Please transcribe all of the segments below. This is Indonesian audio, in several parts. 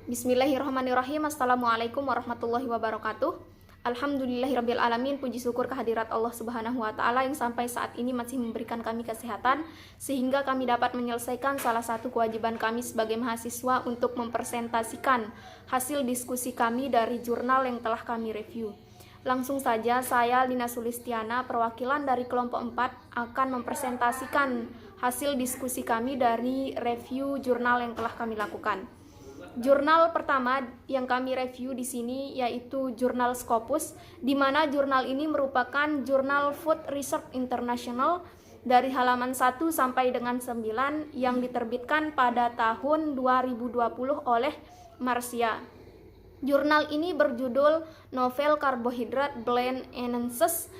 Bismillahirrahmanirrahim. Assalamualaikum warahmatullahi wabarakatuh. Alhamdulillahirabbil alamin. Puji syukur kehadirat Allah Subhanahu wa taala yang sampai saat ini masih memberikan kami kesehatan sehingga kami dapat menyelesaikan salah satu kewajiban kami sebagai mahasiswa untuk mempresentasikan hasil diskusi kami dari jurnal yang telah kami review. Langsung saja, saya Lina Sulistiana, perwakilan dari kelompok 4 akan mempresentasikan hasil diskusi kami dari review jurnal yang telah kami lakukan. Jurnal pertama yang kami review di sini yaitu jurnal Scopus, di mana jurnal ini merupakan jurnal Food Research International dari halaman 1 sampai dengan 9 yang diterbitkan pada tahun 2020 oleh Marcia. Jurnal ini berjudul Novel Carbohydrate Blend Enhances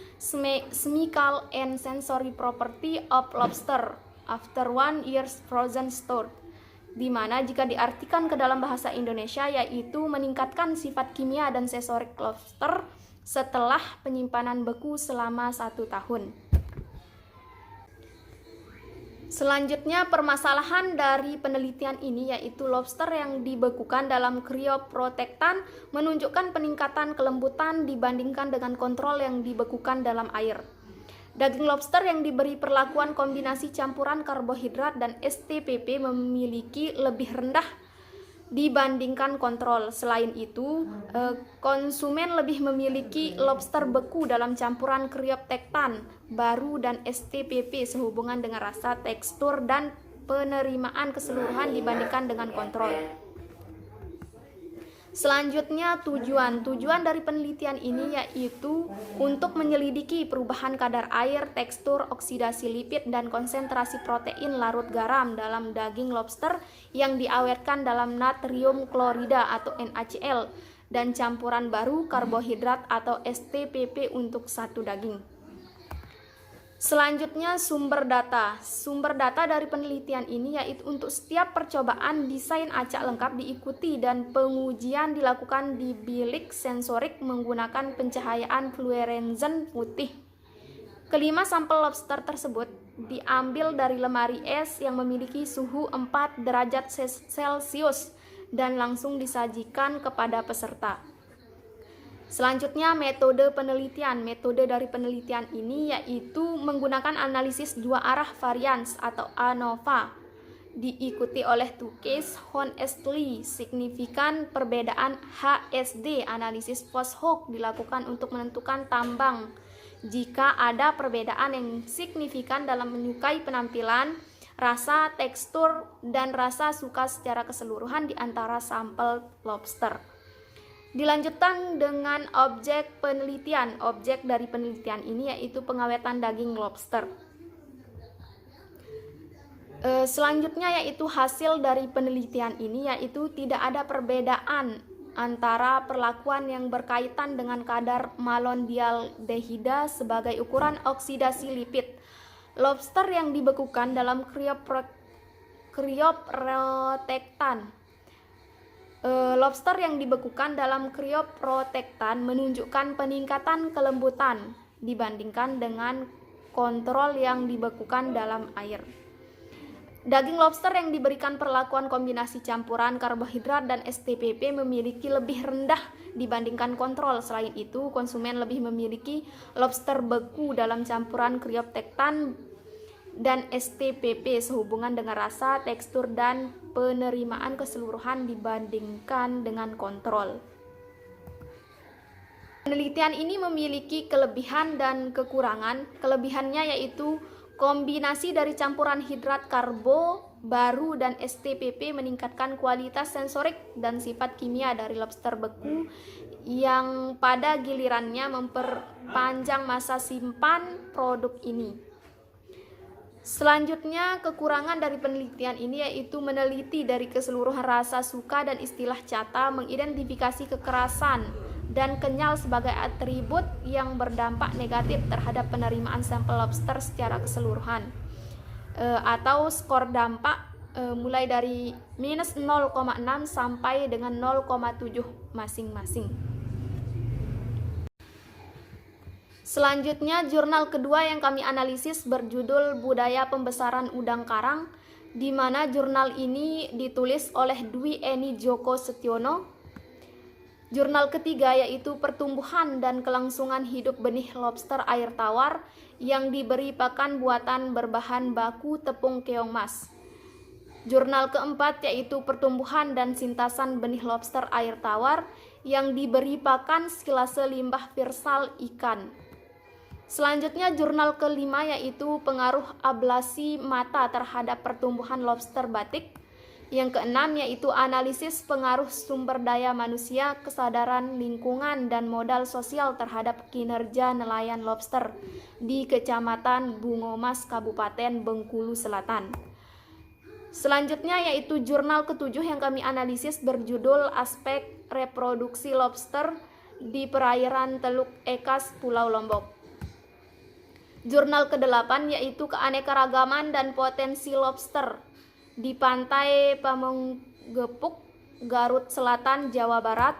Chemical and Sensory Property of Lobster After 1 Year's Frozen Store, di mana jika diartikan ke dalam bahasa Indonesia yaitu meningkatkan sifat kimia dan sensorik lobster setelah penyimpanan beku selama 1 tahun. Selanjutnya, permasalahan dari penelitian ini yaitu lobster yang dibekukan dalam cryoprotectant menunjukkan peningkatan kelembutan dibandingkan dengan kontrol yang dibekukan dalam air. Daging lobster yang diberi perlakuan kombinasi campuran karbohidrat dan STPP memiliki lebih rendah dibandingkan kontrol. Selain itu, konsumen lebih memiliki lobster beku dalam campuran cryoprotectant baru dan STPP sehubungan dengan rasa, tekstur, dan penerimaan keseluruhan dibandingkan dengan kontrol. Selanjutnya, tujuan dari penelitian ini yaitu untuk menyelidiki perubahan kadar air, tekstur, oksidasi lipid, dan konsentrasi protein larut garam dalam daging lobster yang diawetkan dalam natrium klorida atau NaCl dan campuran baru karbohidrat atau STPP untuk satu daging. Selanjutnya, sumber data. Sumber data dari penelitian ini yaitu untuk setiap percobaan desain acak lengkap diikuti dan pengujian dilakukan di bilik sensorik menggunakan pencahayaan fluorescen putih. Kelima sampel lobster tersebut diambil dari lemari es yang memiliki suhu 4 derajat Celcius dan langsung disajikan kepada peserta. Selanjutnya, metode penelitian. Metode dari penelitian ini yaitu menggunakan analisis dua arah varians atau ANOVA, diikuti oleh two case honestly signifikan perbedaan HSD. Analisis post hoc dilakukan untuk menentukan tambang jika ada perbedaan yang signifikan dalam menyukai penampilan, rasa, tekstur, dan rasa suka secara keseluruhan di antara sampel lobster. Dilanjutkan dengan objek penelitian. Objek dari penelitian ini yaitu pengawetan daging lobster. Selanjutnya yaitu hasil dari penelitian ini yaitu tidak ada perbedaan antara perlakuan yang berkaitan dengan kadar malondialdehida sebagai ukuran oksidasi lipid. Lobster yang dibekukan dalam cryoprotectant. Lobster yang dibekukan dalam cryoprotectant menunjukkan peningkatan kelembutan dibandingkan dengan kontrol yang dibekukan dalam air. Daging lobster yang diberikan perlakuan kombinasi campuran karbohidrat dan STPP memiliki lebih rendah dibandingkan kontrol. Selain itu, konsumen lebih memiliki lobster beku dalam campuran cryoprotectant dan STPP sehubungan dengan rasa, tekstur, dan penerimaan keseluruhan dibandingkan dengan kontrol. Penelitian ini memiliki kelebihan dan kekurangan. Kelebihannya yaitu kombinasi dari campuran hidrat karbo baru dan STPP meningkatkan kualitas sensorik dan sifat kimia dari lobster beku yang pada gilirannya memperpanjang masa simpan produk ini. Selanjutnya, kekurangan dari penelitian ini yaitu meneliti dari keseluruhan rasa, suka, dan istilah kata, mengidentifikasi kekerasan dan kenyal sebagai atribut yang berdampak negatif terhadap penerimaan sampel lobster secara keseluruhan, atau skor dampak mulai dari minus 0,6 sampai dengan 0,7 masing-masing. Selanjutnya, jurnal kedua yang kami analisis berjudul Budaya Pembesaran Udang Karang. di mana jurnal ini ditulis oleh Dwi Eni Joko Setiono. Jurnal ketiga yaitu Pertumbuhan dan Kelangsungan Hidup Benih Lobster Air Tawar yang diberi pakan buatan berbahan baku tepung keong mas. Jurnal keempat yaitu Pertumbuhan dan Sintasan Benih Lobster Air Tawar yang diberi pakan silase limbah virsal ikan. Selanjutnya jurnal kelima yaitu Pengaruh Ablasi Mata terhadap Pertumbuhan Lobster Batik. Yang keenam yaitu Analisis Pengaruh Sumber Daya Manusia, Kesadaran Lingkungan, dan Modal Sosial terhadap Kinerja Nelayan Lobster di Kecamatan Bungomas, Kabupaten Bengkulu Selatan. Selanjutnya yaitu jurnal ketujuh yang kami analisis berjudul Aspek Reproduksi Lobster di Perairan Teluk Ekas, Pulau Lombok. Jurnal ke-8 yaitu Keanekaragaman dan Potensi Lobster di Pantai Pamenggepuk, Garut Selatan, Jawa Barat.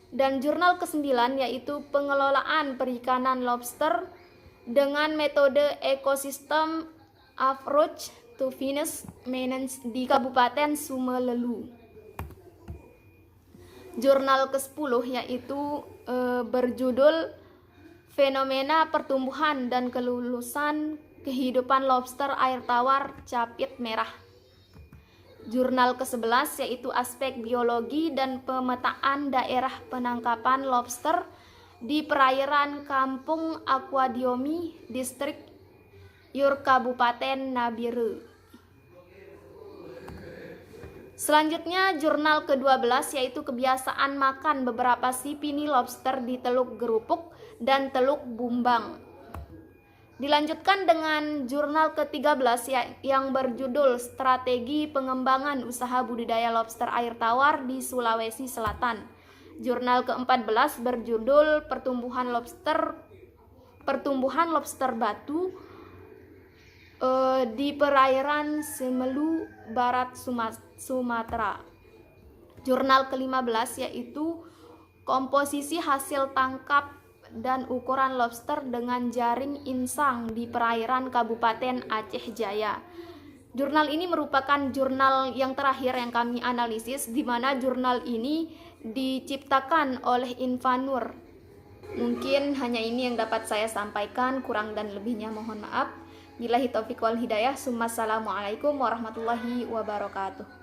Dan jurnal ke-9 yaitu Pengelolaan Perikanan Lobster dengan metode ekosistem approach to fish maintenance di Kabupaten Sumelelu. Jurnal ke-10 yaitu berjudul Fenomena Pertumbuhan dan Kelulusan Kehidupan Lobster Air Tawar Capit Merah. Jurnal ke-11 yaitu Aspek Biologi dan Pemetaan Daerah Penangkapan Lobster di Perairan Kampung Aquadiomi, Distrik Yur, Kabupaten Nabire. Selanjutnya jurnal ke-12 yaitu Kebiasaan Makan Beberapa Sipini Lobster di Teluk Gerupuk dan Teluk Bumbang. Dilanjutkan dengan jurnal ke-13 yang berjudul Strategi Pengembangan Usaha Budidaya Lobster Air Tawar di Sulawesi Selatan. Jurnal ke-14 berjudul Pertumbuhan Lobster Batu di Perairan Semelu, Barat Sumatera. Jurnal ke-15 yaitu Komposisi Hasil Tangkap dan Ukuran Lobster dengan Jaring Insang di Perairan Kabupaten Aceh Jaya. Jurnal ini merupakan jurnal yang terakhir yang kami analisis, di mana jurnal ini diciptakan oleh Infanur. Mungkin hanya ini yang dapat saya sampaikan, kurang dan lebihnya mohon maaf. Billahi taufiq wal hidayah. Assalamualaikum warahmatullahi wabarakatuh.